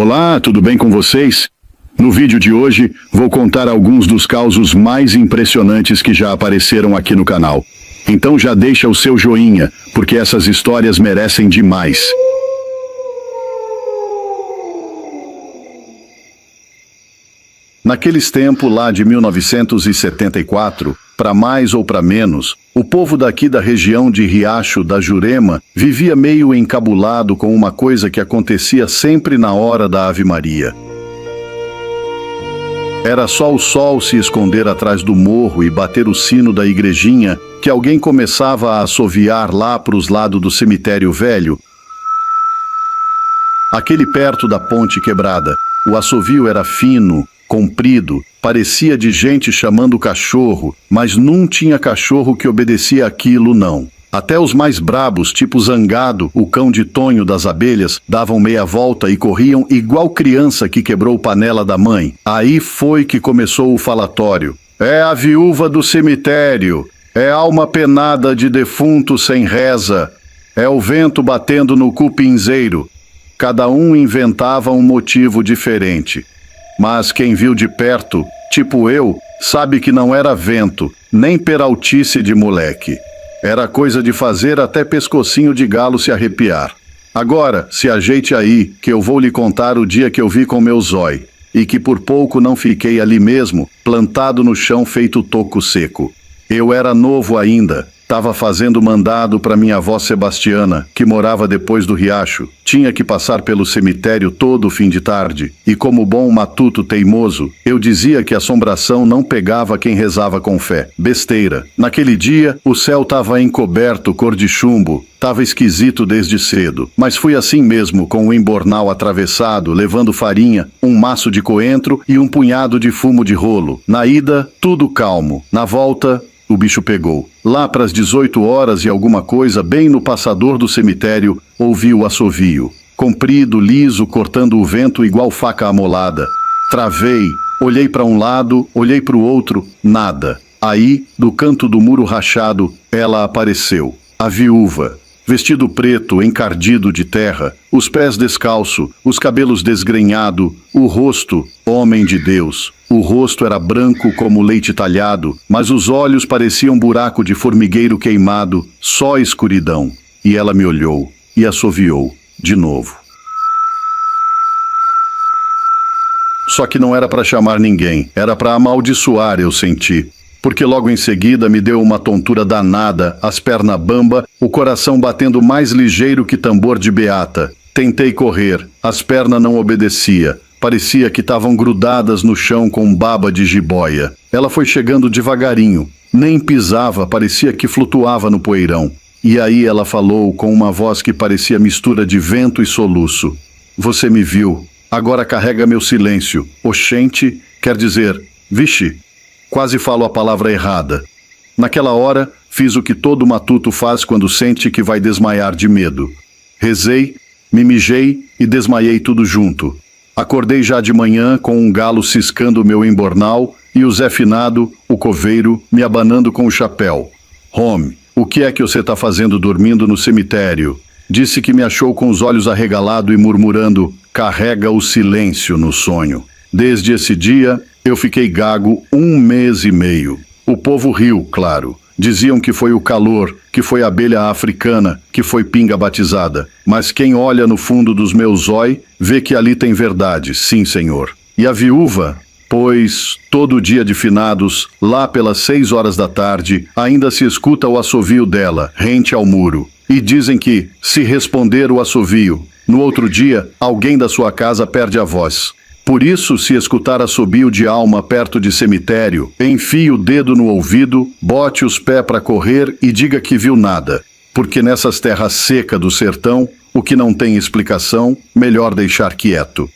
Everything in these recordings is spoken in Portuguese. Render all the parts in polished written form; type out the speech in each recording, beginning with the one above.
Olá, tudo bem com vocês? No vídeo de hoje, vou contar alguns dos causos mais impressionantes que já apareceram aqui no canal. Então já deixa o seu joinha, porque essas histórias merecem demais. Naqueles tempos lá de 1974, para mais ou para menos, o povo daqui da região de Riacho da Jurema vivia meio encabulado com uma coisa que acontecia sempre na hora da Ave Maria. Era só o sol se esconder atrás do morro e bater o sino da igrejinha que alguém começava a assoviar lá para os lados do cemitério velho. Aquele perto da ponte quebrada, o assovio era fino, comprido, parecia de gente chamando cachorro, mas não tinha cachorro que obedecia aquilo, não. Até os mais brabos, tipo Zangado, o cão de Tonho das abelhas, davam meia volta e corriam igual criança que quebrou panela da mãe. Aí foi que começou o falatório. É a viúva do cemitério, é alma penada de defunto sem reza, é o vento batendo no cupinzeiro. Cada um inventava um motivo diferente. Mas quem viu de perto, tipo eu, sabe que não era vento, nem peraltice de moleque. Era coisa de fazer até pescocinho de galo se arrepiar. Agora, se ajeite aí, que eu vou lhe contar o dia que eu vi com meu zói, e que por pouco não fiquei ali mesmo, plantado no chão feito toco seco. Eu era novo ainda. Tava fazendo mandado para minha avó Sebastiana, que morava depois do riacho. Tinha que passar pelo cemitério todo o fim de tarde, e como bom matuto teimoso, eu dizia que a assombração não pegava quem rezava com fé. Besteira. Naquele dia, o céu tava encoberto, cor de chumbo. Tava esquisito desde cedo, mas fui assim mesmo, com o embornal atravessado, levando farinha, um maço de coentro e um punhado de fumo de rolo. Na ida, tudo calmo. Na volta, o bicho pegou. Lá pras 18 horas e alguma coisa, bem no passador do cemitério, ouvi o assovio. Comprido, liso, cortando o vento igual faca amolada. Travei, olhei para um lado, olhei para o outro, nada. Aí, do canto do muro rachado, ela apareceu. A viúva. Vestido preto, encardido de terra, os pés descalço, os cabelos desgrenhado, o rosto, homem de Deus. O rosto era branco como leite talhado, mas os olhos pareciam buraco de formigueiro queimado, só escuridão. E ela me olhou e assoviou, de novo. Só que não era para chamar ninguém, era para amaldiçoar, eu senti. Porque logo em seguida me deu uma tontura danada, as pernas bamba, o coração batendo mais ligeiro que tambor de beata. Tentei correr, as pernas não obedecia. Parecia que estavam grudadas no chão com baba de jiboia. Ela foi chegando devagarinho, nem pisava, parecia que flutuava no poeirão. E aí ela falou com uma voz que parecia mistura de vento e soluço. Você me viu, agora carrega meu silêncio. Oxente quer dizer, vixe. Quase falo a palavra errada. Naquela hora, fiz o que todo matuto faz quando sente que vai desmaiar de medo. Rezei, me mijei e desmaiei tudo junto. Acordei já de manhã com um galo ciscando o meu embornal e o Zé Finado, o coveiro, me abanando com o chapéu. Home, o que é que você tá fazendo dormindo no cemitério? Disse que me achou com os olhos arregalados e murmurando, carrega o silêncio no sonho. Desde esse dia, eu fiquei gago 1 mês e meio. O povo riu, claro. Diziam que foi o calor, que foi a abelha africana, que foi pinga batizada. Mas quem olha no fundo dos meus zói, vê que ali tem verdade, sim, senhor. E a viúva, pois, todo dia de finados, lá pelas 6 horas da tarde, ainda se escuta o assovio dela, rente ao muro. E dizem que, se responder o assovio, no outro dia, alguém da sua casa perde a voz. Por isso, se escutar assobio de alma perto de cemitério, enfie o dedo no ouvido, bote os pés para correr e diga que viu nada. Porque nessas terras secas do sertão, o que não tem explicação, melhor deixar quieto.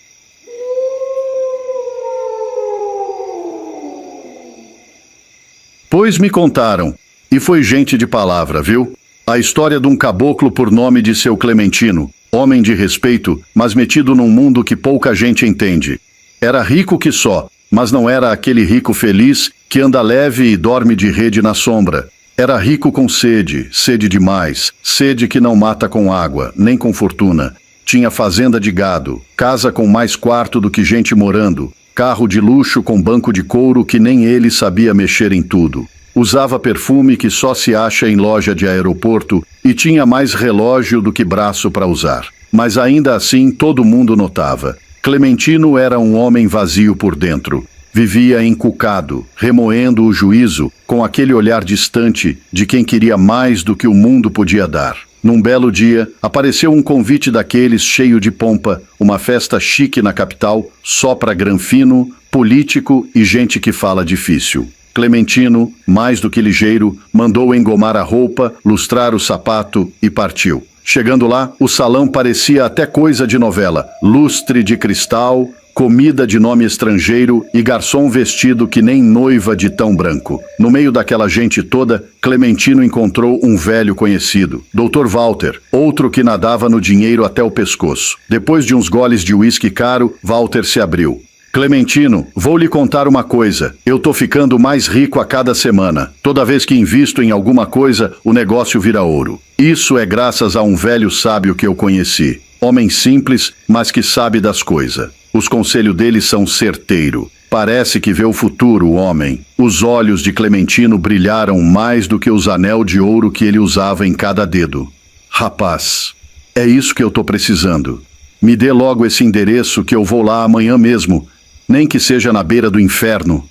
Pois me contaram, e foi gente de palavra, viu? A história de um caboclo por nome de seu Clementino. Homem de respeito, mas metido num mundo que pouca gente entende. Era rico que só, mas não era aquele rico feliz que anda leve e dorme de rede na sombra. Era rico com sede, sede demais, sede que não mata com água, nem com fortuna. Tinha fazenda de gado, casa com mais quarto do que gente morando, carro de luxo com banco de couro que nem ele sabia mexer em tudo. Usava perfume que só se acha em loja de aeroporto e tinha mais relógio do que braço para usar. Mas ainda assim todo mundo notava. Clementino era um homem vazio por dentro. Vivia encucado, remoendo o juízo, com aquele olhar distante de quem queria mais do que o mundo podia dar. Num belo dia, apareceu um convite daqueles cheio de pompa, uma festa chique na capital, só para granfino, político e gente que fala difícil. Clementino, mais do que ligeiro, mandou engomar a roupa, lustrar o sapato e partiu. Chegando lá, o salão parecia até coisa de novela. Lustre de cristal, comida de nome estrangeiro e garçom vestido que nem noiva de tão branco. No meio daquela gente toda, Clementino encontrou um velho conhecido, Dr. Walter, outro que nadava no dinheiro até o pescoço. Depois de uns goles de uísque caro, Walter se abriu. Clementino, vou lhe contar uma coisa. Eu tô ficando mais rico a cada semana. Toda vez que invisto em alguma coisa, o negócio vira ouro. Isso é graças a um velho sábio que eu conheci. Homem simples, mas que sabe das coisas. Os conselhos dele são certeiro. Parece que vê o futuro, o homem. Os olhos de Clementino brilharam mais do que os anel de ouro que ele usava em cada dedo. Rapaz, é isso que eu tô precisando. Me dê logo esse endereço que eu vou lá amanhã mesmo. Nem que seja na beira do inferno.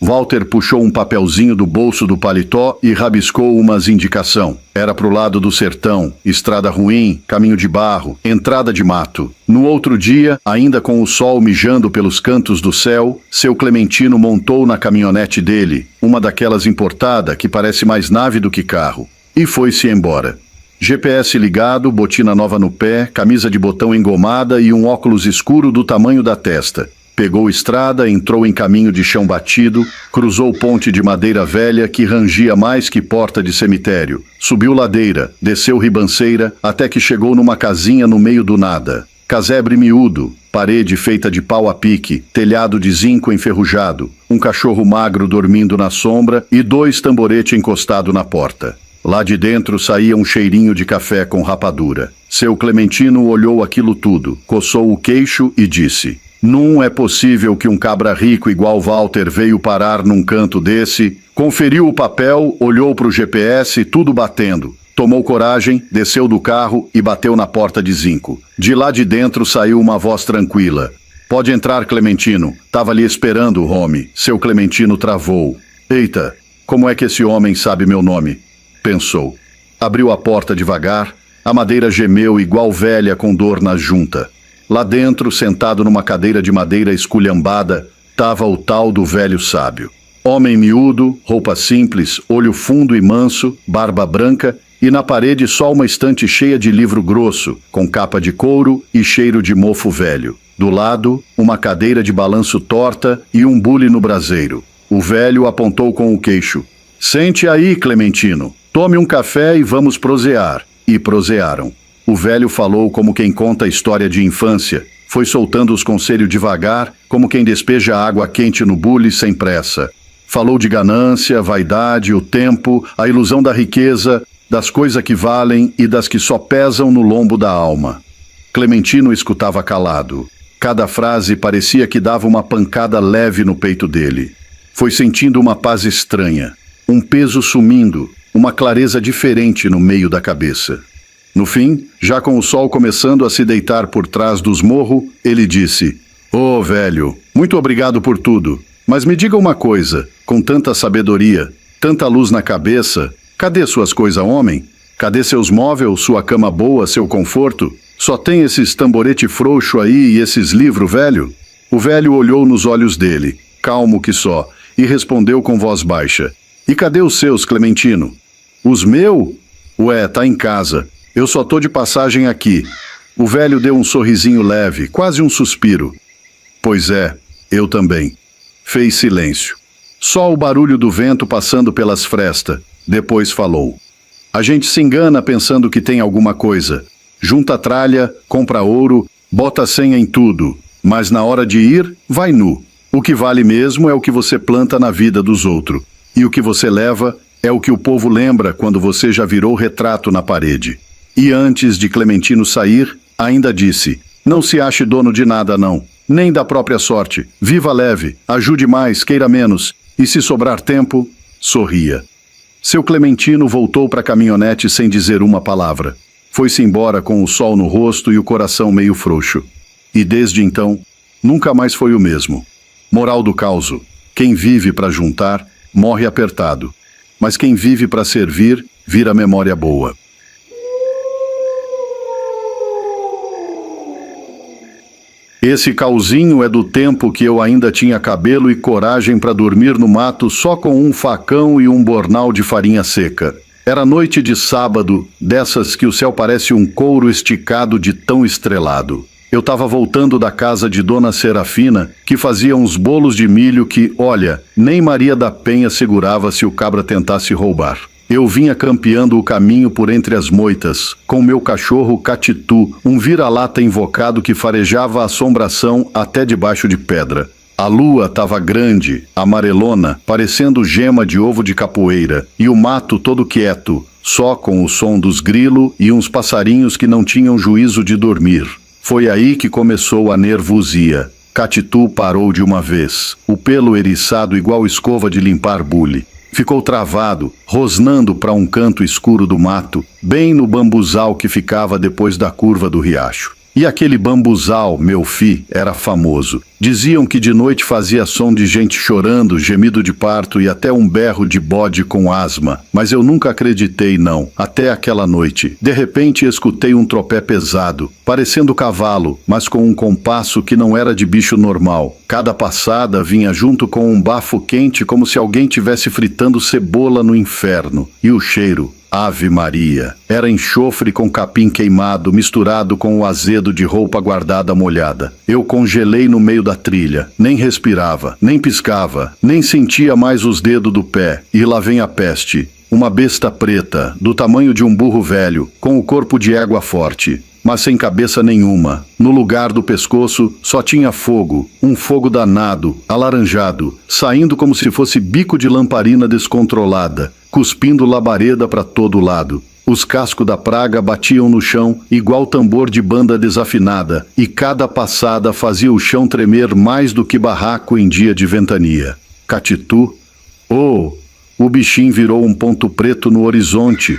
Walter puxou um papelzinho do bolso do paletó e rabiscou umas indicação. Era pro lado do sertão, estrada ruim, caminho de barro, entrada de mato. No outro dia, ainda com o sol mijando pelos cantos do céu, seu Clementino montou na caminhonete dele, uma daquelas importada que parece mais nave do que carro, e foi-se embora. GPS ligado, botina nova no pé, camisa de botão engomada e um óculos escuro do tamanho da testa. Pegou estrada, entrou em caminho de chão batido, cruzou ponte de madeira velha que rangia mais que porta de cemitério. Subiu ladeira, desceu ribanceira, até que chegou numa casinha no meio do nada. Casebre miúdo, parede feita de pau a pique, telhado de zinco enferrujado, um cachorro magro dormindo na sombra e 2 tamborete encostado na porta. Lá de dentro saía um cheirinho de café com rapadura. Seu Clementino olhou aquilo tudo, coçou o queixo e disse: não é possível que um cabra rico igual Walter veio parar num canto desse, conferiu o papel, olhou pro GPS, tudo batendo. Tomou coragem, desceu do carro e bateu na porta de zinco. De lá de dentro saiu uma voz tranquila. Pode entrar, Clementino. Tava ali esperando o home. Seu Clementino travou. Eita, como é que esse homem sabe meu nome? Pensou. Abriu a porta devagar, a madeira gemeu igual velha com dor na junta. Lá dentro, sentado numa cadeira de madeira esculhambada, estava o tal do velho sábio. Homem miúdo, roupa simples, olho fundo e manso, barba branca, e na parede só uma estante cheia de livro grosso, com capa de couro e cheiro de mofo velho. Do lado, uma cadeira de balanço torta e um bule no braseiro. O velho apontou com o queixo. Sente aí, Clementino. Tome um café e vamos prosear. E prosearam. O velho falou como quem conta a história de infância. Foi soltando os conselhos devagar, como quem despeja água quente no bule sem pressa. Falou de ganância, vaidade, o tempo, a ilusão da riqueza, das coisas que valem e das que só pesam no lombo da alma. Clementino escutava calado. Cada frase parecia que dava uma pancada leve no peito dele. Foi sentindo uma paz estranha, um peso sumindo, uma clareza diferente no meio da cabeça. No fim, já com o sol começando a se deitar por trás dos morros, ele disse: Ô, velho, muito obrigado por tudo. Mas me diga uma coisa, com tanta sabedoria, tanta luz na cabeça, cadê suas coisas, homem? Cadê seus móveis, sua cama boa, seu conforto? Só tem esses tamborete frouxo aí e esses livros, velho? O velho olhou nos olhos dele, calmo que só, e respondeu com voz baixa: E cadê os seus, Clementino? Os meu? Ué, tá em casa. Eu só tô de passagem aqui. O velho deu um sorrisinho leve, quase um suspiro. Pois é, eu também. Fez silêncio. Só o barulho do vento passando pelas frestas. Depois falou. A gente se engana pensando que tem alguma coisa. Junta tralha, compra ouro, bota senha em tudo. Mas na hora de ir, vai nu. O que vale mesmo é o que você planta na vida dos outros. E o que você leva é o que o povo lembra quando você já virou retrato na parede. E antes de Clementino sair, Ainda disse: não se ache dono de nada, não, nem da própria sorte. Viva leve, ajude mais, queira menos, e se sobrar tempo, sorria. Seu Clementino voltou para a caminhonete sem dizer uma palavra. Foi-se embora com o sol no rosto e o coração meio frouxo. E desde então, nunca mais foi o mesmo. Moral do causo: quem vive para juntar, morre apertado. Mas quem vive para servir, vira memória boa. Esse cauzinho é do tempo que eu ainda tinha cabelo e coragem para dormir no mato só com um facão e um bornal de farinha seca. Era noite de sábado, dessas que o céu parece um couro esticado de tão estrelado. Eu estava voltando da casa de Dona Serafina, que fazia uns bolos de milho que, olha, nem Maria da Penha segurava se o cabra tentasse roubar. Eu vinha campeando o caminho por entre as moitas, com meu cachorro Catitu, um vira-lata invocado que farejava a assombração até debaixo de pedra. A lua estava grande, amarelona, parecendo gema de ovo de capoeira, e o mato todo quieto, só com o som dos grilos e uns passarinhos que não tinham juízo de dormir. Foi aí que começou a nervosia. Catitu parou de uma vez, o pelo eriçado igual escova de limpar bule. Ficou travado, rosnando para um canto escuro do mato, bem no bambuzal que ficava depois da curva do riacho. E aquele bambuzal, meu fi, era famoso. Diziam que de noite fazia som de gente chorando, gemido de parto e até um berro de bode com asma. Mas eu nunca acreditei, não, até aquela noite. De repente escutei um tropé pesado, parecendo cavalo, mas com um compasso que não era de bicho normal. Cada passada vinha junto com um bafo quente como se alguém tivesse fritando cebola no inferno. E o cheiro... Ave Maria! Era enxofre com capim queimado, misturado com o azedo de roupa guardada molhada. Eu congelei no meio da trilha. Nem respirava, nem piscava, nem sentia mais os dedos do pé. E lá vem a peste. Uma besta preta, do tamanho de um burro velho, com o corpo de égua forte, mas sem cabeça nenhuma. No lugar do pescoço só tinha fogo, um fogo danado, alaranjado, saindo como se fosse bico de lamparina descontrolada, cuspindo labareda para todo lado. Os cascos da praga batiam no chão igual tambor de banda desafinada, e cada passada fazia o chão tremer mais do que barraco em dia de ventania. Catitu? Oh! O bichinho virou um ponto preto no horizonte.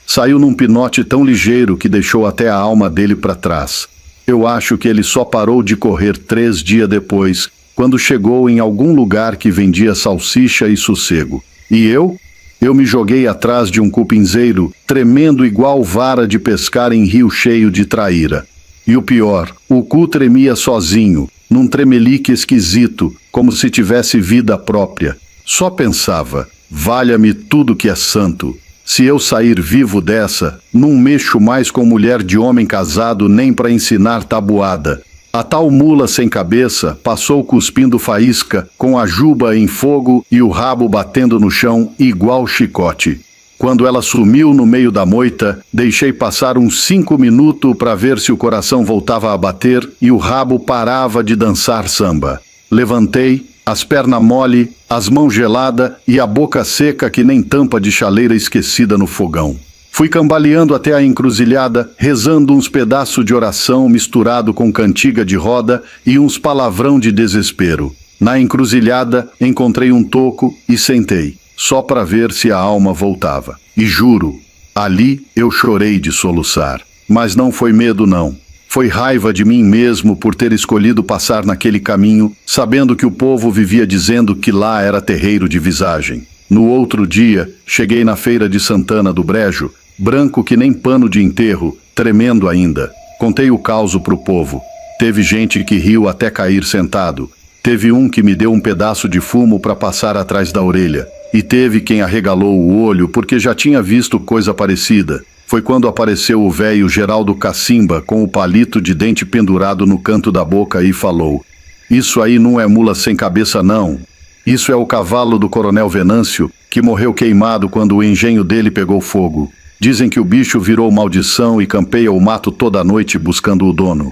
Saiu num pinote tão ligeiro que deixou até a alma dele para trás. Eu acho que ele só parou de correr 3 dias depois, quando chegou em algum lugar que vendia salsicha e sossego. E eu? Eu me joguei atrás de um cupinzeiro, tremendo igual vara de pescar em rio cheio de traíra. E o pior, o cu tremia sozinho, num tremelique esquisito, como se tivesse vida própria. Só pensava, valha-me tudo que é santo. Se eu sair vivo dessa, não mexo mais com mulher de homem casado nem para ensinar tabuada. A tal mula sem cabeça passou cuspindo faísca, com a juba em fogo e o rabo batendo no chão igual chicote. Quando ela sumiu no meio da moita, deixei passar uns 5 minutos para ver se o coração voltava a bater e o rabo parava de dançar samba. Levantei, as pernas mole, as mãos geladas e a boca seca que nem tampa de chaleira esquecida no fogão. Fui cambaleando até a encruzilhada, rezando uns pedaços de oração misturado com cantiga de roda e uns palavrão de desespero. Na encruzilhada, encontrei um toco e sentei, só para ver se a alma voltava. E juro, ali eu chorei de soluçar. Mas não foi medo, não. Foi raiva de mim mesmo por ter escolhido passar naquele caminho, sabendo que o povo vivia dizendo que lá era terreiro de visagem. No outro dia, cheguei na feira de Santana do Brejo, branco que nem pano de enterro, tremendo ainda. Contei o causo pro povo. Teve gente que riu até cair sentado. Teve um que me deu um pedaço de fumo para passar atrás da orelha. E teve quem arregalou o olho porque já tinha visto coisa parecida. Foi quando apareceu o velho Geraldo Cacimba com o palito de dente pendurado no canto da boca e falou: "Isso aí não é mula sem cabeça, não. Isso é o cavalo do Coronel Venâncio, que morreu queimado quando o engenho dele pegou fogo. Dizem que o bicho virou maldição e campeia o mato toda noite buscando o dono."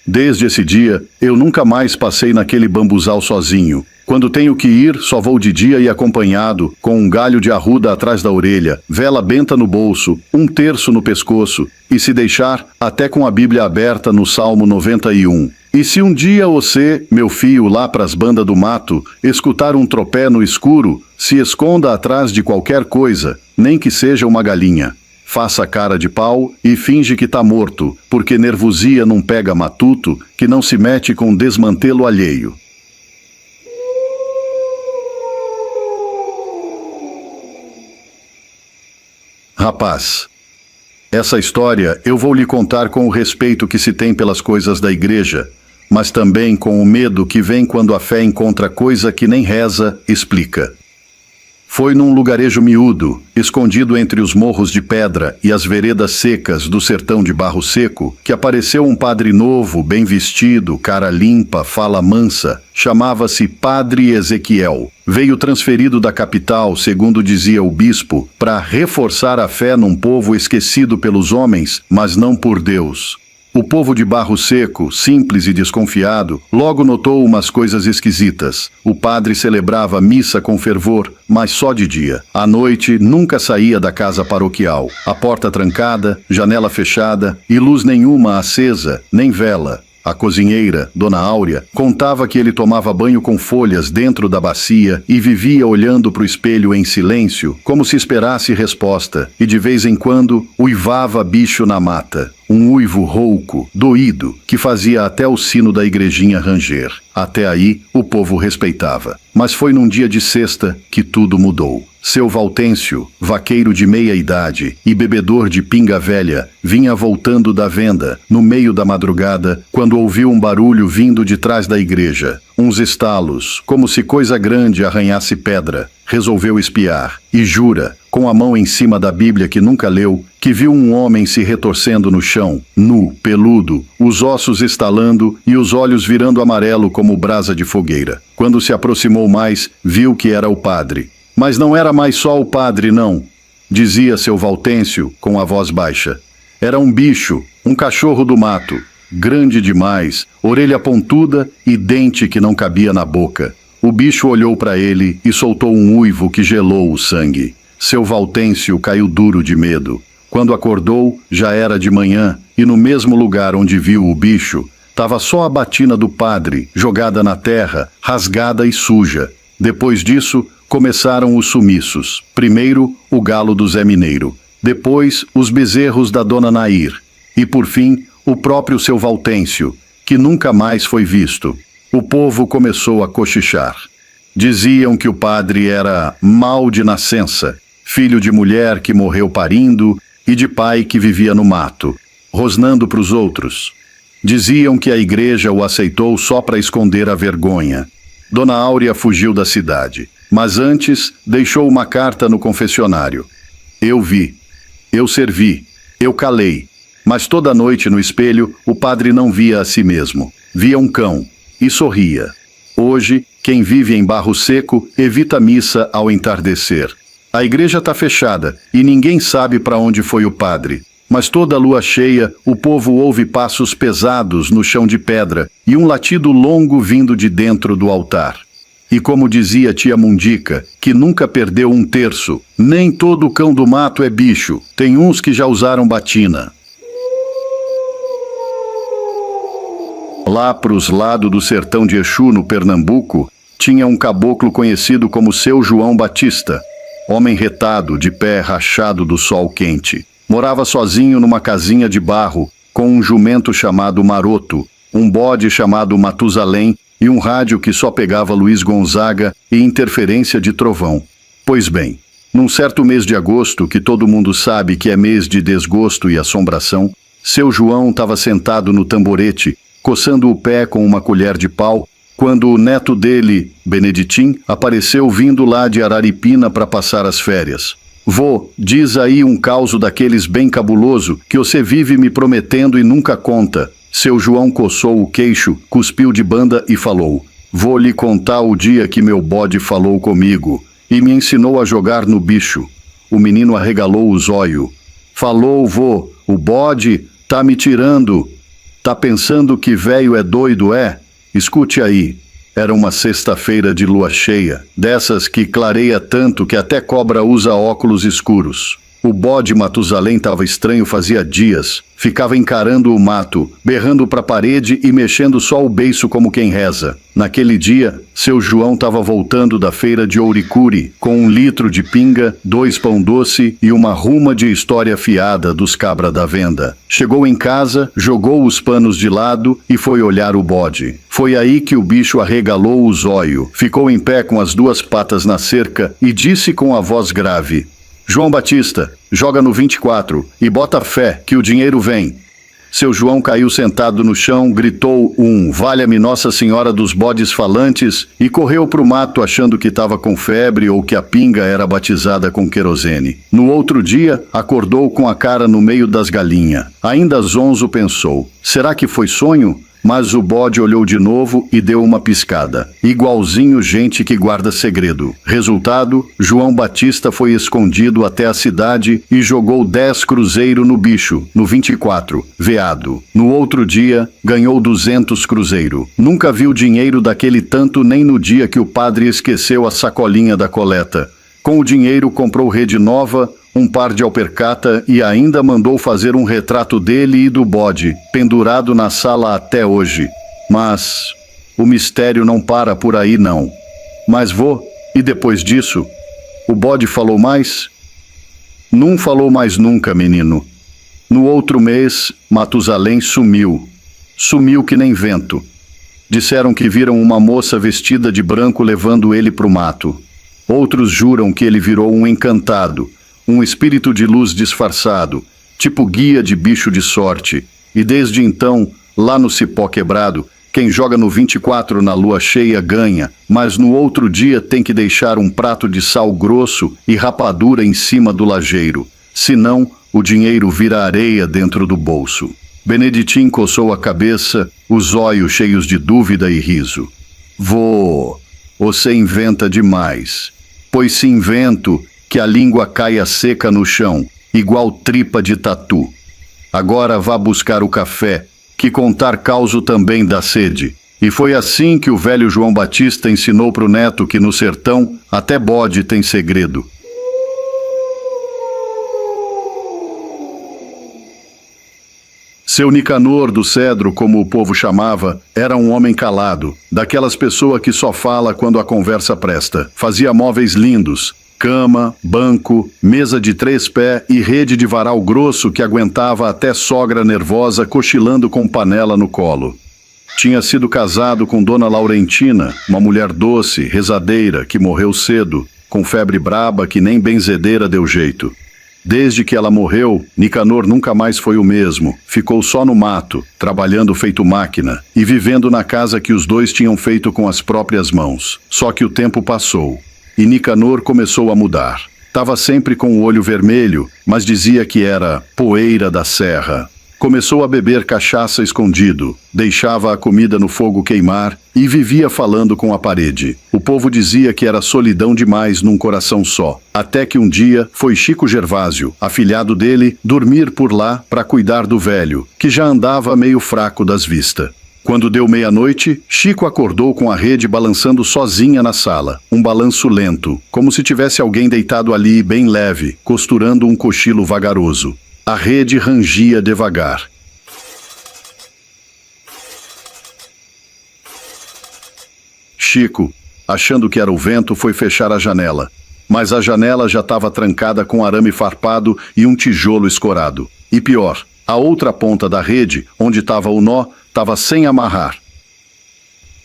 Desde esse dia, eu nunca mais passei naquele bambuzal sozinho. Quando tenho que ir, só vou de dia e acompanhado, com um galho de arruda atrás da orelha, vela benta no bolso, um terço no pescoço, e se deixar, até com a Bíblia aberta no Salmo 91. E se um dia você, meu filho, lá pras bandas do mato, escutar um tropé no escuro, se esconda atrás de qualquer coisa, nem que seja uma galinha. Faça cara de pau e finge que tá morto, porque nervosia não pega matuto, que não se mete com desmantelo alheio. Rapaz, essa história eu vou lhe contar com o respeito que se tem pelas coisas da igreja, mas também com o medo que vem quando a fé encontra coisa que nem reza, explica. Foi num lugarejo miúdo, escondido entre os morros de pedra e as veredas secas do sertão de Barro Seco, que apareceu um padre novo, bem vestido, cara limpa, fala mansa. Chamava-se Padre Ezequiel. Veio transferido da capital, segundo dizia o bispo, para reforçar a fé num povo esquecido pelos homens, mas não por Deus. O povo de Barro Seco, simples e desconfiado, logo notou umas coisas esquisitas. O padre celebrava missa com fervor, mas só de dia. À noite, nunca saía da casa paroquial. A porta trancada, janela fechada e luz nenhuma acesa, nem vela. A cozinheira, Dona Áurea, contava que ele tomava banho com folhas dentro da bacia e vivia olhando para o espelho em silêncio, como se esperasse resposta, e de vez em quando uivava bicho na mata. Um uivo rouco, doído, que fazia até o sino da igrejinha ranger. Até aí, o povo respeitava. Mas foi num dia de sexta que tudo mudou. Seu Valtêncio, vaqueiro de meia idade e bebedor de pinga velha, vinha voltando da venda, no meio da madrugada, quando ouviu um barulho vindo de trás da igreja. Uns estalos, como se coisa grande arranhasse pedra. Resolveu espiar, e jura, com a mão em cima da Bíblia que nunca leu, que viu um homem se retorcendo no chão, nu, peludo, os ossos estalando e os olhos virando amarelo como brasa de fogueira. Quando se aproximou mais, viu que era o padre. Mas não era mais só o padre, não, dizia seu Valtêncio com a voz baixa. Era um bicho, um cachorro do mato, grande demais, orelha pontuda e dente que não cabia na boca. O bicho olhou para ele e soltou um uivo que gelou o sangue. Seu Valtêncio caiu duro de medo. Quando acordou, já era de manhã, e no mesmo lugar onde viu o bicho, estava só a batina do padre, jogada na terra, rasgada e suja. Depois disso, começaram os sumiços. Primeiro, o galo do Zé Mineiro. Depois, os bezerros da Dona Nair. E, por fim, o próprio seu Valtêncio, que nunca mais foi visto. O povo começou a cochichar. Diziam que o padre era mau de nascença, filho de mulher que morreu parindo e de pai que vivia no mato, rosnando para os outros. Diziam que a igreja o aceitou só para esconder a vergonha. Dona Áurea fugiu da cidade, mas antes deixou uma carta no confessionário. Eu vi, eu servi, eu calei, mas toda noite no espelho o padre não via a si mesmo, via um cão e sorria. Hoje, quem vive em Barro Seco evita missa ao entardecer. A igreja está fechada e ninguém sabe para onde foi o padre. Mas toda lua cheia, o povo ouve passos pesados no chão de pedra e um latido longo vindo de dentro do altar. E como dizia tia Mundica, que nunca perdeu um terço, nem todo cão do mato é bicho, tem uns que já usaram batina. Lá pros lados do sertão de Exu, no Pernambuco, tinha um caboclo conhecido como Seu João Batista, homem retado, de pé rachado do sol quente. Morava sozinho numa casinha de barro, com um jumento chamado Maroto, um bode chamado Matusalém e um rádio que só pegava Luiz Gonzaga e interferência de trovão. Pois bem, num certo mês de agosto, que todo mundo sabe que é mês de desgosto e assombração, Seu João estava sentado no tamborete, coçando o pé com uma colher de pau, quando o neto dele, Beneditim, apareceu vindo lá de Araripina para passar as férias. Vô, diz aí um causo daqueles bem cabuloso que você vive me prometendo e nunca conta. Seu João coçou o queixo, cuspiu de banda e falou: vou lhe contar o dia que meu bode falou comigo e me ensinou a jogar no bicho. O menino arregalou os olhos. Falou, vô, o bode tá me tirando. Tá pensando que véio é doido, é? Escute aí. Era uma sexta-feira de lua cheia, dessas que clareia tanto que até cobra usa óculos escuros. O bode Matusalém estava estranho fazia dias. Ficava encarando o mato, berrando para a parede e mexendo só o beiço como quem reza. Naquele dia, seu João estava voltando da feira de Ouricuri, com 1 litro de pinga, 2 pão doce e uma ruma de história fiada dos cabra da venda. Chegou em casa, jogou os panos de lado e foi olhar o bode. Foi aí que o bicho arregalou o zóio, ficou em pé com as 2 patas na cerca e disse com a voz grave: João Batista, joga no 24 e bota fé que o dinheiro vem. Seu João caiu sentado no chão, gritou valha-me Nossa Senhora dos Bodes Falantes e correu pro mato achando que estava com febre ou que a pinga era batizada com querosene. No outro dia, acordou com a cara no meio das galinhas. Ainda zonzo pensou, será que foi sonho? Mas o bode olhou de novo e deu uma piscada. Igualzinho gente que guarda segredo. Resultado, João Batista foi escondido até a cidade e jogou 10 cruzeiro no bicho, no 24, veado. No outro dia, ganhou 200 cruzeiro. Nunca viu dinheiro daquele tanto nem no dia que o padre esqueceu a sacolinha da coleta. Com o dinheiro comprou rede nova, um par de alpercata e ainda mandou fazer um retrato dele e do bode, pendurado na sala até hoje. Mas o mistério não para por aí não. Mas e depois disso? O bode falou mais? Não falou mais nunca, menino. No outro mês, Matusalém sumiu. Sumiu que nem vento. Disseram que viram uma moça vestida de branco levando ele pro mato. Outros juram que ele virou um encantado, um espírito de luz disfarçado, tipo guia de bicho de sorte. E desde então, lá no cipó quebrado, quem joga no 24 na lua cheia ganha, mas no outro dia tem que deixar um prato de sal grosso e rapadura em cima do lajeiro. Senão, o dinheiro vira areia dentro do bolso. Beneditim coçou a cabeça, os olhos cheios de dúvida e riso. Você inventa demais. Pois se invento que a língua caia seca no chão, igual tripa de tatu. Agora vá buscar o café, que contar causo também dá sede. E foi assim que o velho João Batista ensinou pro neto que no sertão até bode tem segredo. Seu Nicanor do Cedro, como o povo chamava, era um homem calado, daquelas pessoas que só fala quando a conversa presta. Fazia móveis lindos, cama, banco, mesa de 3 pés e rede de varal grosso que aguentava até sogra nervosa cochilando com panela no colo. Tinha sido casado com Dona Laurentina, uma mulher doce, rezadeira, que morreu cedo, com febre braba que nem benzedeira deu jeito. Desde que ela morreu, Nicanor nunca mais foi o mesmo. Ficou só no mato, trabalhando feito máquina, e vivendo na casa que os dois tinham feito com as próprias mãos. Só que o tempo passou, e Nicanor começou a mudar. Tava sempre com o olho vermelho, mas dizia que era poeira da serra. Começou a beber cachaça escondido, deixava a comida no fogo queimar e vivia falando com a parede. O povo dizia que era solidão demais num coração só. Até que um dia foi Chico Gervásio, afilhado dele, dormir por lá para cuidar do velho, que já andava meio fraco das vistas. Quando deu meia-noite, Chico acordou com a rede balançando sozinha na sala. Um balanço lento, como se tivesse alguém deitado ali bem leve, costurando um cochilo vagaroso. A rede rangia devagar. Chico, achando que era o vento, foi fechar a janela. Mas a janela já estava trancada com arame farpado e um tijolo escorado. E pior, a outra ponta da rede, onde estava o nó, estava sem amarrar.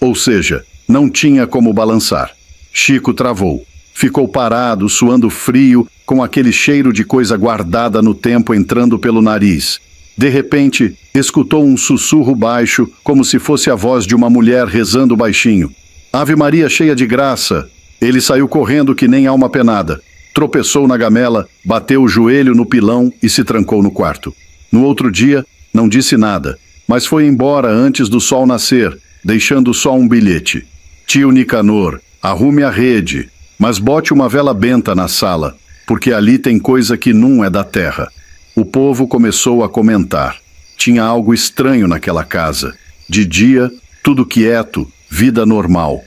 Ou seja, não tinha como balançar. Chico travou. Ficou parado, suando frio, com aquele cheiro de coisa guardada no tempo entrando pelo nariz. De repente, escutou um sussurro baixo, como se fosse a voz de uma mulher rezando baixinho. Ave Maria cheia de graça. Ele saiu correndo que nem alma penada. Tropeçou na gamela, bateu o joelho no pilão e se trancou no quarto. No outro dia, não disse nada, mas foi embora antes do sol nascer, deixando só um bilhete. Tio Nicanor, arrume a rede, mas bote uma vela benta na sala, porque ali tem coisa que não é da terra. O povo começou a comentar. Tinha algo estranho naquela casa. De dia, tudo quieto, vida normal.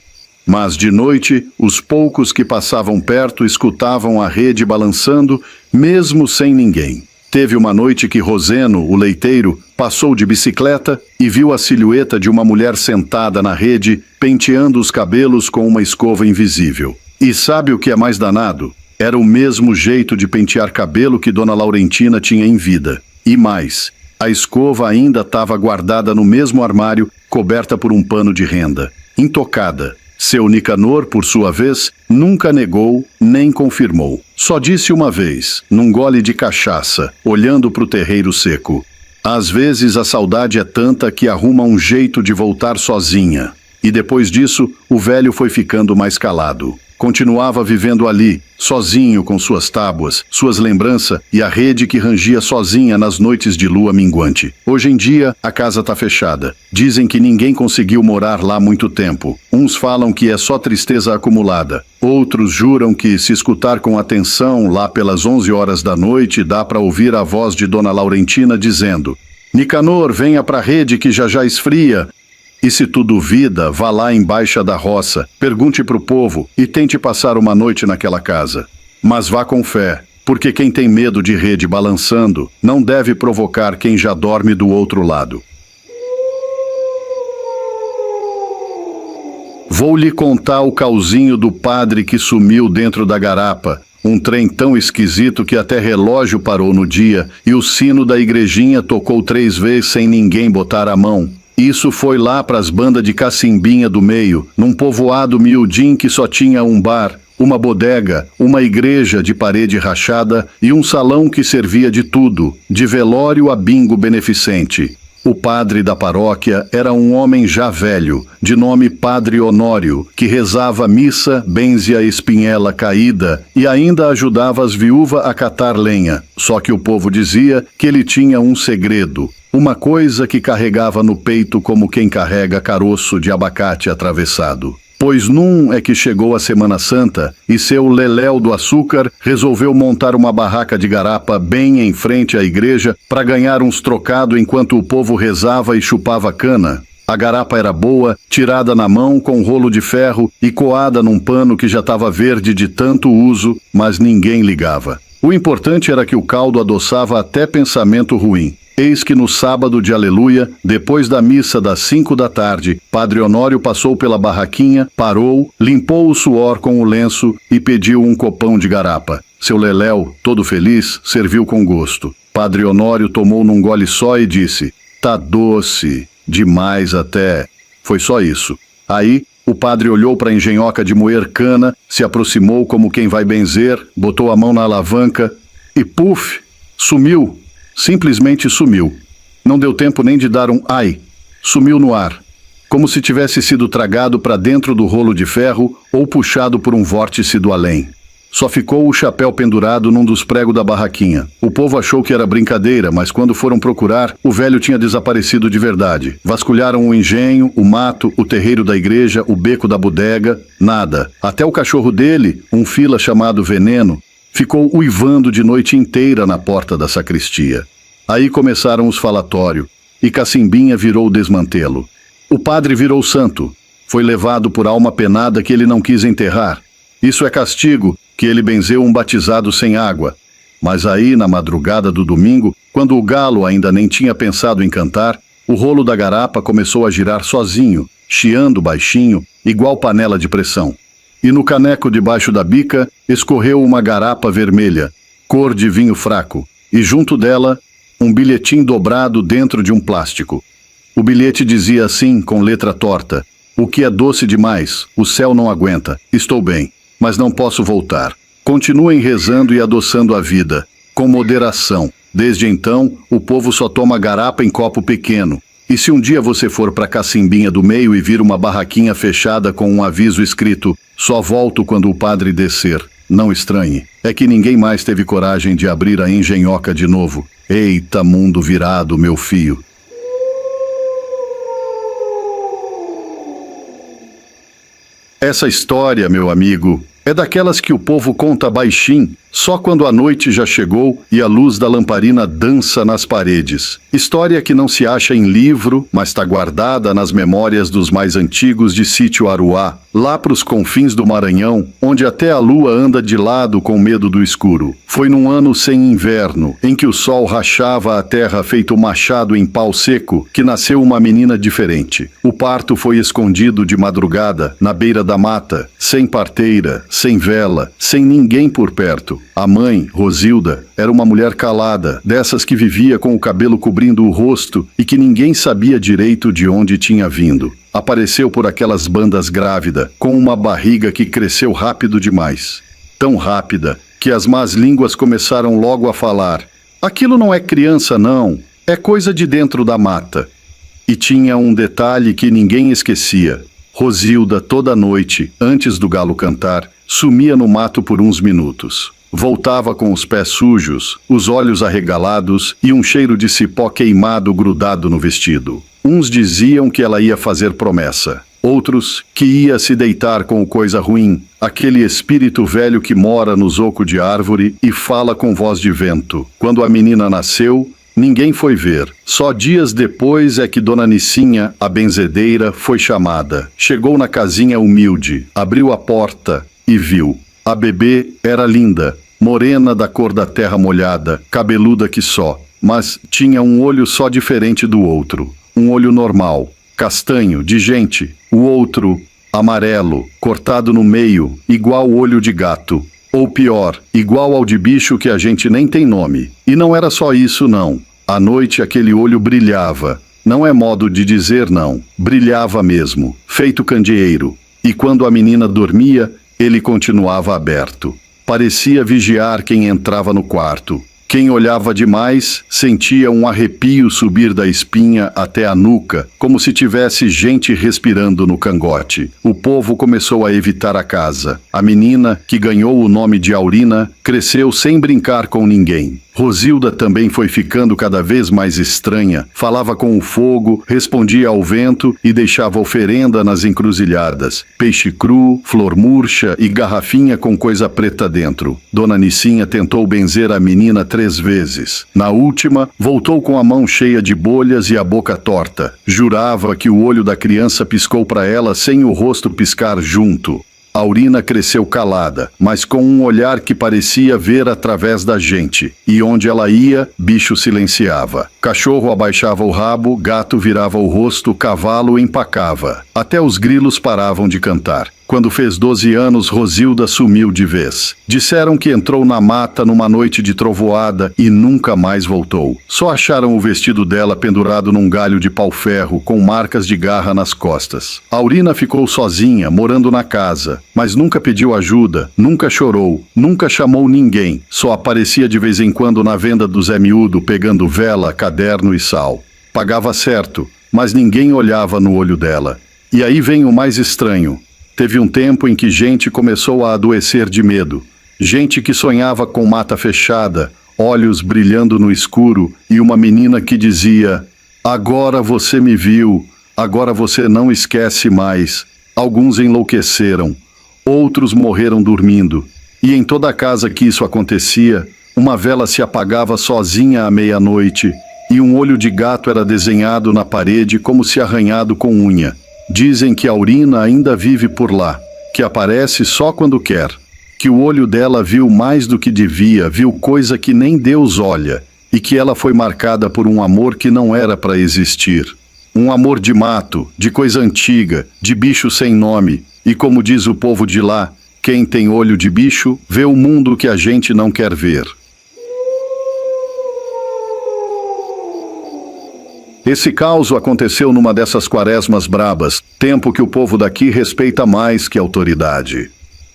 Mas de noite, os poucos que passavam perto escutavam a rede balançando, mesmo sem ninguém. Teve uma noite que Roseno, o leiteiro, passou de bicicleta e viu a silhueta de uma mulher sentada na rede, penteando os cabelos com uma escova invisível. E sabe o que é mais danado? Era o mesmo jeito de pentear cabelo que Dona Laurentina tinha em vida. E mais, a escova ainda estava guardada no mesmo armário, coberta por um pano de renda, intocada. Seu Nicanor, por sua vez, nunca negou nem confirmou. Só disse uma vez, num gole de cachaça, olhando para o terreiro seco: às vezes a saudade é tanta que arruma um jeito de voltar sozinha. E depois disso, o velho foi ficando mais calado. Continuava vivendo ali, sozinho com suas tábuas, suas lembranças e a rede que rangia sozinha nas noites de lua minguante. Hoje em dia, a casa está fechada. Dizem que ninguém conseguiu morar lá muito tempo. Uns falam que é só tristeza acumulada. Outros juram que, se escutar com atenção, lá pelas 11 horas da noite, dá para ouvir a voz de Dona Laurentina dizendo: Nicanor, venha pra rede que já esfria. E se tu duvida, vá lá embaixo da roça, pergunte pro povo e tente passar uma noite naquela casa. Mas vá com fé, porque quem tem medo de rede balançando não deve provocar quem já dorme do outro lado. Vou lhe contar o cauzinho do padre que sumiu dentro da garapa. Um trem tão esquisito que até relógio parou no dia e o sino da igrejinha tocou 3 vezes sem ninguém botar a mão. Isso foi lá pras bandas de Cacimbinha do Meio, num povoado miudinho que só tinha um bar, uma bodega, uma igreja de parede rachada e um salão que servia de tudo, de velório a bingo beneficente. O padre da paróquia era um homem já velho, de nome Padre Honório, que rezava missa, benzia a espinhela caída e ainda ajudava as viúvas a catar lenha. Só que o povo dizia que ele tinha um segredo, uma coisa que carregava no peito como quem carrega caroço de abacate atravessado. Pois num é que chegou a Semana Santa e seu Leléu do Açúcar resolveu montar uma barraca de garapa bem em frente à igreja para ganhar uns trocados enquanto o povo rezava e chupava cana. A garapa era boa, tirada na mão com um rolo de ferro e coada num pano que já estava verde de tanto uso, mas ninguém ligava. O importante era que o caldo adoçava até pensamento ruim. Eis que no sábado de Aleluia, depois da missa das 5 da tarde, Padre Honório passou pela barraquinha, parou, limpou o suor com o lenço e pediu um copão de garapa. Seu Leléu, todo feliz, serviu com gosto. Padre Honório tomou num gole só e disse: tá doce, demais até. Foi só isso. Aí, o padre olhou para a engenhoca de moer cana, se aproximou como quem vai benzer, botou a mão na alavanca e, puf, sumiu. Simplesmente sumiu. Não deu tempo nem de dar um ai. Sumiu no ar, como se tivesse sido tragado para dentro do rolo de ferro ou puxado por um vórtice do além. Só ficou o chapéu pendurado num dos pregos da barraquinha. O povo achou que era brincadeira, mas quando foram procurar, o velho tinha desaparecido de verdade. Vasculharam o engenho, o mato, o terreiro da igreja, o beco da bodega, nada. Até o cachorro dele, um fila chamado Veneno, ficou uivando de noite inteira na porta da sacristia. Aí começaram os falatórios, e Cacimbinha virou desmantelo. O padre virou santo. Foi levado por alma penada que ele não quis enterrar. Isso é castigo, que ele benzeu um batizado sem água. Mas aí, na madrugada do domingo, quando o galo ainda nem tinha pensado em cantar, o rolo da garapa começou a girar sozinho, chiando baixinho, igual panela de pressão. E no caneco debaixo da bica escorreu uma garapa vermelha, cor de vinho fraco, e junto dela, um bilhetim dobrado dentro de um plástico. O bilhete dizia assim, com letra torta: o que é doce demais, o céu não aguenta. Estou bem, mas não posso voltar. Continuem rezando e adoçando a vida, com moderação. Desde então, o povo só toma garapa em copo pequeno. E se um dia você for para Cacimbinha do Meio e vir uma barraquinha fechada com um aviso escrito: só volto quando o padre descer, não estranhe. É que ninguém mais teve coragem de abrir a engenhoca de novo. Eita mundo virado, meu fio. Essa história, meu amigo, é daquelas que o povo conta baixinho, Só quando a noite já chegou e a luz da lamparina dança nas paredes. História que não se acha em livro, mas está guardada nas memórias dos mais antigos de Sítio Aruá, lá para os confins do Maranhão, onde até a lua anda de lado com medo do escuro. Foi num ano sem inverno, em que o sol rachava a terra feito machado em pau seco, que nasceu uma menina diferente. O parto foi escondido de madrugada, na beira da mata, sem parteira, sem vela, sem ninguém por perto. A mãe, Rosilda, era uma mulher calada, dessas que vivia com o cabelo cobrindo o rosto e que ninguém sabia direito de onde tinha vindo. Apareceu por aquelas bandas grávida, com uma barriga que cresceu rápido demais. Tão rápida que as más línguas começaram logo a falar: aquilo não é criança não, é coisa de dentro da mata. E tinha um detalhe que ninguém esquecia. Rosilda, toda noite, antes do galo cantar, sumia no mato por uns minutos. Voltava com os pés sujos, os olhos arregalados e um cheiro de cipó queimado grudado no vestido. Uns diziam que ela ia fazer promessa. Outros que ia se deitar com o coisa ruim, aquele espírito velho que mora no zoco de árvore e fala com voz de vento. Quando a menina nasceu, ninguém foi ver. Só dias depois é que Dona Nicinha, a benzedeira, foi chamada. Chegou na casinha humilde, abriu a porta e viu. A bebê era linda, morena da cor da terra molhada, cabeluda que só, mas tinha um olho só diferente do outro. Um olho normal, castanho, de gente. O outro, amarelo, cortado no meio, igual olho de gato. Ou pior, igual ao de bicho que a gente nem tem nome. E não era só isso, não. À noite aquele olho brilhava. Não é modo de dizer não. Brilhava mesmo, feito candeeiro. E quando a menina dormia, ele continuava aberto. Parecia vigiar quem entrava no quarto. Quem olhava demais sentia um arrepio subir da espinha até a nuca, como se tivesse gente respirando no cangote. O povo começou a evitar a casa. A menina, que ganhou o nome de Aurina, cresceu sem brincar com ninguém. Rosilda também foi ficando cada vez mais estranha. Falava com o fogo, respondia ao vento e deixava oferenda nas encruzilhadas. Peixe cru, flor murcha e garrafinha com coisa preta dentro. Dona Nicinha tentou benzer a menina 3 vezes. Na última, voltou com a mão cheia de bolhas e a boca torta. Jurava que o olho da criança piscou para ela sem o rosto piscar junto. Aurina cresceu calada, mas com um olhar que parecia ver através da gente. E onde ela ia, bicho silenciava. Cachorro abaixava o rabo, gato virava o rosto, cavalo empacava. Até os grilos paravam de cantar. Quando fez 12 anos, Rosilda sumiu de vez. Disseram que entrou na mata numa noite de trovoada e nunca mais voltou. Só acharam o vestido dela pendurado num galho de pau-ferro, com marcas de garra nas costas. Aurina ficou sozinha, morando na casa, mas nunca pediu ajuda, nunca chorou, nunca chamou ninguém. Só aparecia de vez em quando na venda do Zé Miúdo, pegando vela, caderno e sal. Pagava certo, mas ninguém olhava no olho dela. E aí vem o mais estranho. Teve um tempo em que gente começou a adoecer de medo. Gente que sonhava com mata fechada, olhos brilhando no escuro e uma menina que dizia: agora você me viu, agora você não esquece mais. Alguns enlouqueceram, outros morreram dormindo. E em toda a casa que isso acontecia, uma vela se apagava sozinha à meia-noite e um olho de gato era desenhado na parede como se arranhado com unha. Dizem que Aurina ainda vive por lá, que aparece só quando quer, que o olho dela viu mais do que devia, viu coisa que nem Deus olha, e que ela foi marcada por um amor que não era para existir. Um amor de mato, de coisa antiga, de bicho sem nome, e como diz o povo de lá, quem tem olho de bicho vê o mundo que a gente não quer ver. Esse caos aconteceu numa dessas quaresmas brabas, tempo que o povo daqui respeita mais que a autoridade.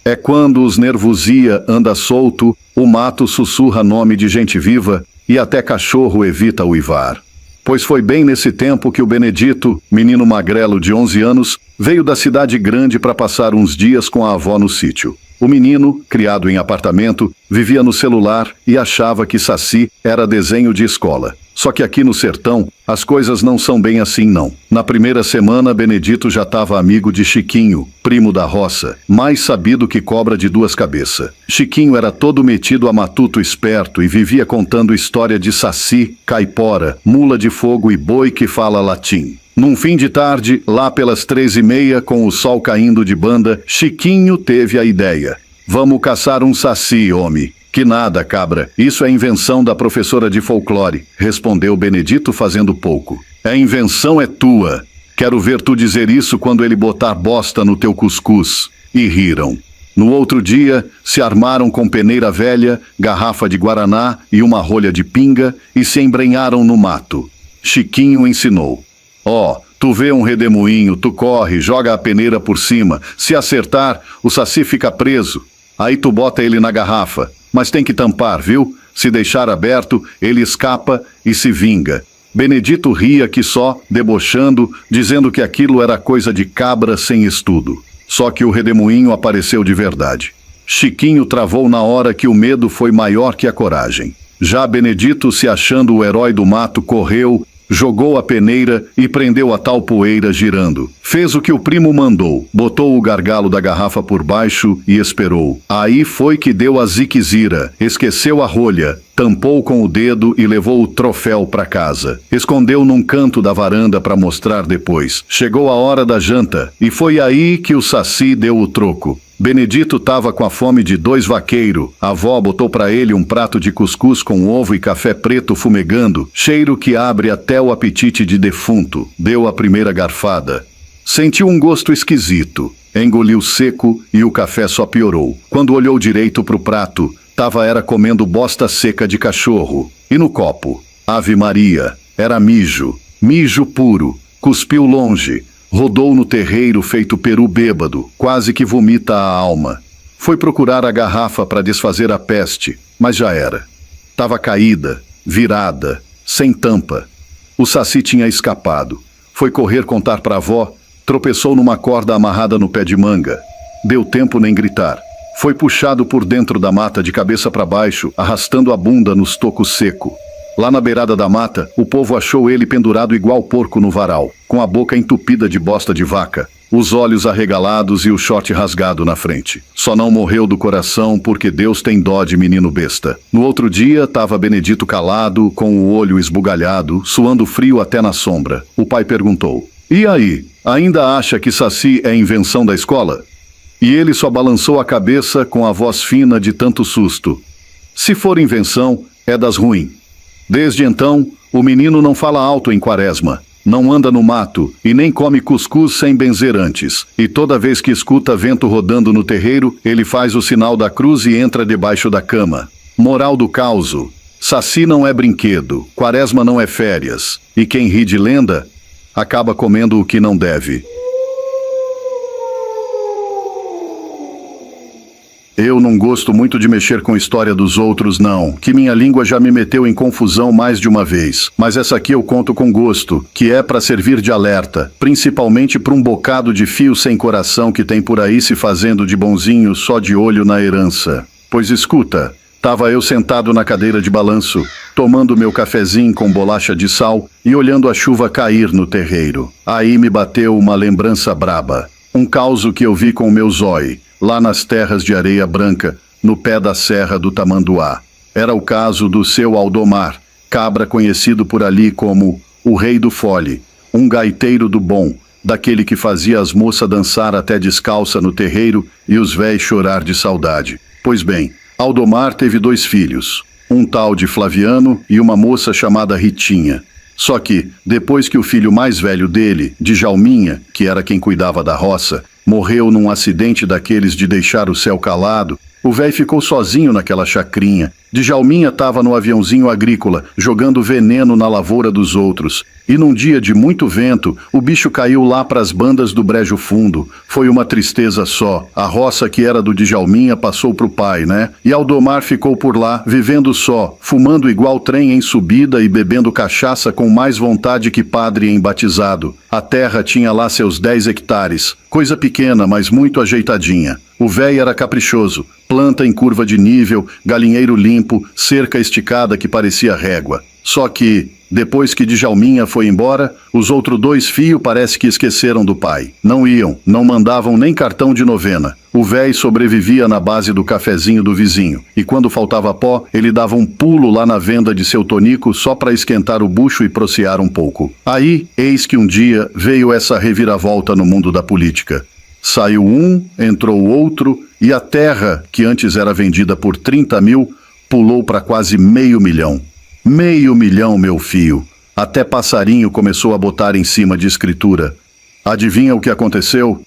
É quando os nervosia anda solto, o mato sussurra nome de gente viva e até cachorro evita uivar. Pois foi bem nesse tempo que o Benedito, menino magrelo de 11 anos, veio da cidade grande para passar uns dias com a avó no sítio. O menino, criado em apartamento, vivia no celular e achava que Saci era desenho de escola. Só que aqui no sertão, as coisas não são bem assim não. Na primeira semana, Benedito já estava amigo de Chiquinho, primo da roça, mais sabido que cobra de duas cabeças. Chiquinho era todo metido a matuto esperto e vivia contando história de saci, caipora, mula de fogo e boi que fala latim. Num fim de tarde, lá pelas 3:30, com o sol caindo de banda, Chiquinho teve a ideia. Vamos caçar um saci, homem. Que nada, cabra. Isso é invenção da professora de folclore, respondeu Benedito fazendo pouco. A invenção é tua. Quero ver tu dizer isso quando ele botar bosta no teu cuscuz. E riram. No outro dia, se armaram com peneira velha, garrafa de guaraná e uma rolha de pinga e se embrenharam no mato. Chiquinho ensinou. Tu vê um redemoinho, tu corre, joga a peneira por cima. Se acertar, o saci fica preso. Aí tu bota ele na garrafa. Mas tem que tampar, viu? Se deixar aberto, ele escapa e se vinga. Benedito ria que só, debochando, dizendo que aquilo era coisa de cabra sem estudo. Só que o redemoinho apareceu de verdade. Chiquinho travou na hora que o medo foi maior que a coragem. Já Benedito, se achando o herói do mato, correu, jogou a peneira e prendeu a tal poeira girando. Fez o que o primo mandou, botou o gargalo da garrafa por baixo e esperou. Aí foi que deu a ziquezira, esqueceu a rolha, tampou com o dedo e levou o troféu para casa. Escondeu num canto da varanda para mostrar depois. Chegou a hora da janta e foi aí que o saci deu o troco. Benedito estava com a fome de 2 vaqueiros. A avó botou para ele um prato de cuscuz com ovo e café preto fumegando, cheiro que abre até o apetite de defunto. Deu a primeira garfada. Sentiu um gosto esquisito. Engoliu seco e o café só piorou. Quando olhou direito pro prato, era comendo bosta seca de cachorro. E no copo? Ave Maria, era mijo. Mijo puro. Cuspiu longe. Rodou no terreiro feito peru bêbado, quase que vomita a alma. Foi procurar a garrafa para desfazer a peste, mas já era. Tava caída, virada, sem tampa. O saci tinha escapado. Foi correr contar para a avó, tropeçou numa corda amarrada no pé de manga. Deu tempo nem gritar. Foi puxado por dentro da mata de cabeça para baixo, arrastando a bunda nos tocos seco. Lá na beirada da mata, o povo achou ele pendurado igual porco no varal, com a boca entupida de bosta de vaca, os olhos arregalados e o short rasgado na frente. Só não morreu do coração porque Deus tem dó de menino besta. No outro dia, estava Benedito calado, com o olho esbugalhado, suando frio até na sombra. O pai perguntou, e aí, ainda acha que saci é invenção da escola? E ele só balançou a cabeça com a voz fina de tanto susto. Se for invenção, é das ruins. Desde então, o menino não fala alto em quaresma, não anda no mato e nem come cuscuz sem benzer antes. E toda vez que escuta vento rodando no terreiro, ele faz o sinal da cruz e entra debaixo da cama. Moral do causo: saci não é brinquedo, quaresma não é férias, e quem ri de lenda, acaba comendo o que não deve. Eu não gosto muito de mexer com história dos outros, não, que minha língua já me meteu em confusão mais de uma vez. Mas essa aqui eu conto com gosto, que é para servir de alerta, principalmente para um bocado de fio sem coração que tem por aí se fazendo de bonzinho só de olho na herança. Pois escuta, tava eu sentado na cadeira de balanço, tomando meu cafezinho com bolacha de sal e olhando a chuva cair no terreiro. Aí me bateu uma lembrança braba, um causo que eu vi com meu zói, lá nas terras de areia branca, no pé da serra do Tamanduá. Era o caso do seu Aldomar, cabra conhecido por ali como o Rei do Fole, um gaiteiro do bom, daquele que fazia as moças dançar até descalça no terreiro e os véis chorar de saudade. Pois bem, Aldomar teve 2 filhos, um tal de Flaviano e uma moça chamada Ritinha. Só que, depois que o filho mais velho dele, Djalminha, que era quem cuidava da roça, morreu num acidente daqueles de deixar o céu calado, o véi ficou sozinho naquela chacrinha. Djalminha estava no aviãozinho agrícola, jogando veneno na lavoura dos outros. E num dia de muito vento, o bicho caiu lá pras bandas do Brejo Fundo. Foi uma tristeza só. A roça que era do Djalminha passou pro pai, né? E Aldomar ficou por lá, vivendo só, fumando igual trem em subida e bebendo cachaça com mais vontade que padre em batizado. A terra tinha lá seus 10 hectares. Coisa pequena, mas muito ajeitadinha. O véi era caprichoso, planta em curva de nível, galinheiro limpo, cerca esticada que parecia régua. Só que, depois que Djalminha foi embora, os outros 2 fios parece que esqueceram do pai. Não iam, não mandavam nem cartão de novena. O véi sobrevivia na base do cafezinho do vizinho, e quando faltava pó, ele dava um pulo lá na venda de seu tonico só para esquentar o bucho e prosear um pouco. Aí, eis que um dia veio essa reviravolta no mundo da política. Saiu um, entrou outro, e a terra, que antes era vendida por 30 mil, pulou para quase $500 mil. $500 mil, meu filho. Até passarinho começou a botar em cima de escritura. Adivinha o que aconteceu?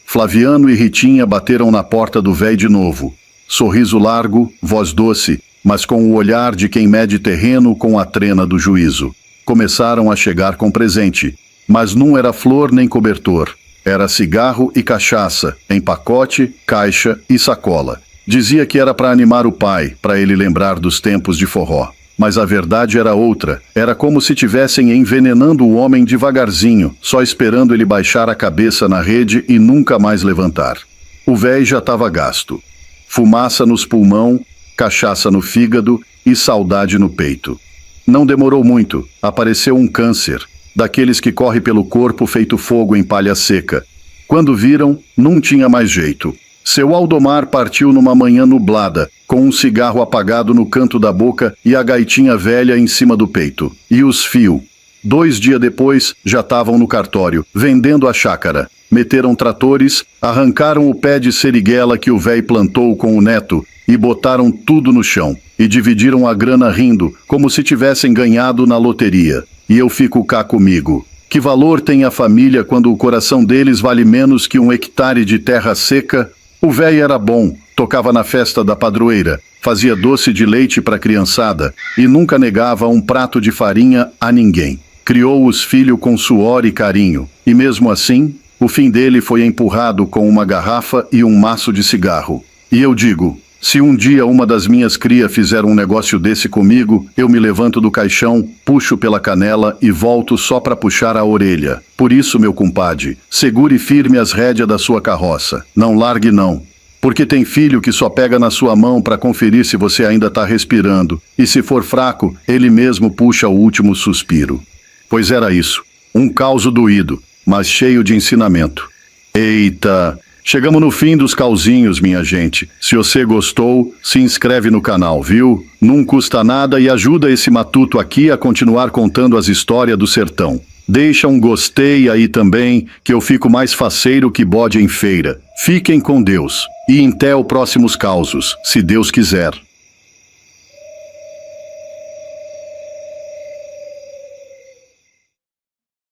Flaviano e Ritinha bateram na porta do véi de novo. Sorriso largo, voz doce, mas com o olhar de quem mede terreno com a trena do juízo. Começaram a chegar com presente, mas não era flor nem cobertor. Era cigarro e cachaça, em pacote, caixa e sacola. Dizia que era para animar o pai, para ele lembrar dos tempos de forró. Mas a verdade era outra. Era como se tivessem envenenando o homem devagarzinho, só esperando ele baixar a cabeça na rede e nunca mais levantar. O véi já estava gasto. Fumaça nos pulmão, cachaça no fígado e saudade no peito. Não demorou muito, apareceu um câncer, daqueles que corre pelo corpo feito fogo em palha seca. Quando viram, não tinha mais jeito. Seu Aldomar partiu numa manhã nublada, com um cigarro apagado no canto da boca e a gaitinha velha em cima do peito. E os fios. 2 dias depois, já estavam no cartório, vendendo a chácara. Meteram tratores, arrancaram o pé de seriguela que o véi plantou com o neto e botaram tudo no chão. E dividiram a grana rindo, como se tivessem ganhado na loteria. E eu fico cá comigo. Que valor tem a família quando o coração deles vale menos que 1 hectare de terra seca? O véi era bom, tocava na festa da padroeira, fazia doce de leite para a criançada e nunca negava um prato de farinha a ninguém. Criou os filhos com suor e carinho, e mesmo assim, o fim dele foi empurrado com uma garrafa e um maço de cigarro. E eu digo, se um dia uma das minhas crias fizer um negócio desse comigo, eu me levanto do caixão, puxo pela canela e volto só para puxar a orelha. Por isso, meu compadre, segure firme as rédeas da sua carroça. Não largue não. Porque tem filho que só pega na sua mão para conferir se você ainda está respirando. E se for fraco, ele mesmo puxa o último suspiro. Pois era isso. Um caos doído, mas cheio de ensinamento. Eita! Chegamos no fim dos cauzinhos, minha gente. Se você gostou, se inscreve no canal, viu? Não custa nada e ajuda esse matuto aqui a continuar contando as histórias do sertão. Deixa um gostei aí também, que eu fico mais faceiro que bode em feira. Fiquem com Deus. E até os próximos causos, se Deus quiser.